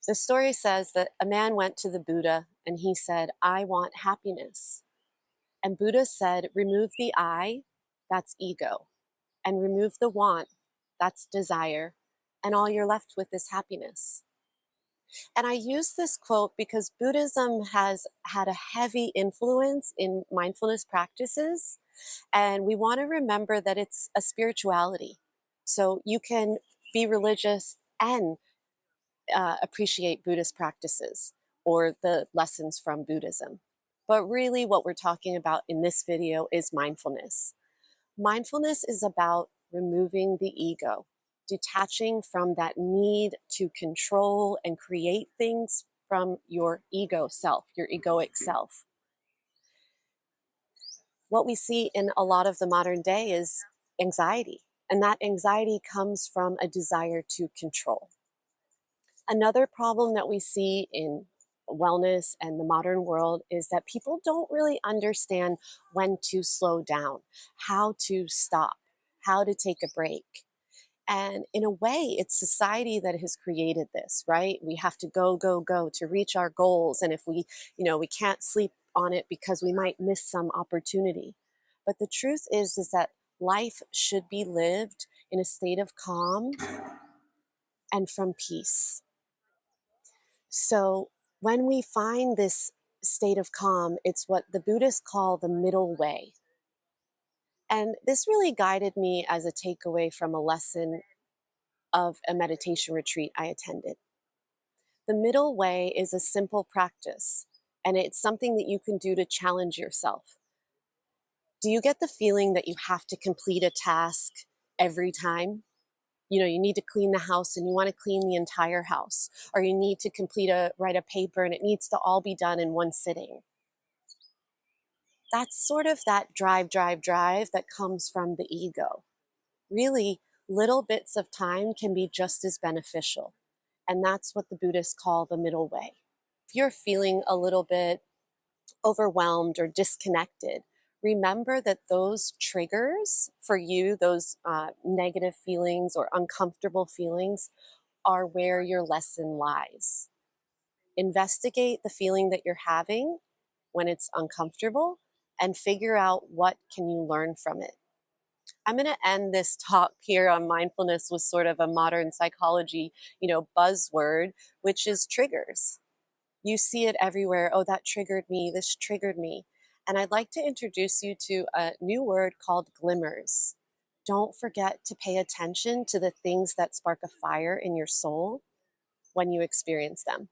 The story says that a man went to the Buddha and he said, I want happiness. And Buddha said, remove the I, that's ego, and remove the want, that's desire, and all you're left with is happiness. And I use this quote because Buddhism has had a heavy influence in mindfulness practices, and we want to remember that it's a spirituality. So you can be religious and appreciate Buddhist practices or the lessons from Buddhism. But really, what we're talking about in this video is mindfulness. Mindfulness is about removing the ego, detaching from that need to control and create things from your ego self, your egoic self. What we see in a lot of the modern day is anxiety, and that anxiety comes from a desire to control. Another problem that we see in wellness and the modern world is that people don't really understand when to slow down, how to stop, how to take a break. And in a way, it's society that has created this, right? We have to go, go, go to reach our goals. And if we can't sleep on it because we might miss some opportunity. But the truth is that life should be lived in a state of calm and from peace. So when we find this state of calm, it's what the Buddhists call the middle way. And this really guided me as a takeaway from a lesson of a meditation retreat I attended. The middle way is a simple practice, and it's something that you can do to challenge yourself. Do you get the feeling that you have to complete a task every time? You need to clean the house and you want to clean the entire house, or you need to write a paper and it needs to all be done in one sitting. That's sort of that drive that comes from the ego. Really, little bits of time can be just as beneficial. And that's what the Buddhists call the middle way. If you're feeling a little bit overwhelmed or disconnected, remember that those triggers for you, those negative feelings or uncomfortable feelings, are where your lesson lies. Investigate the feeling that you're having when it's uncomfortable and figure out what can you learn from it. I'm going to end this talk here on mindfulness with sort of a modern psychology, buzzword, which is triggers. You see it everywhere. Oh, that triggered me. This triggered me. And I'd like to introduce you to a new word called glimmers. Don't forget to pay attention to the things that spark a fire in your soul when you experience them.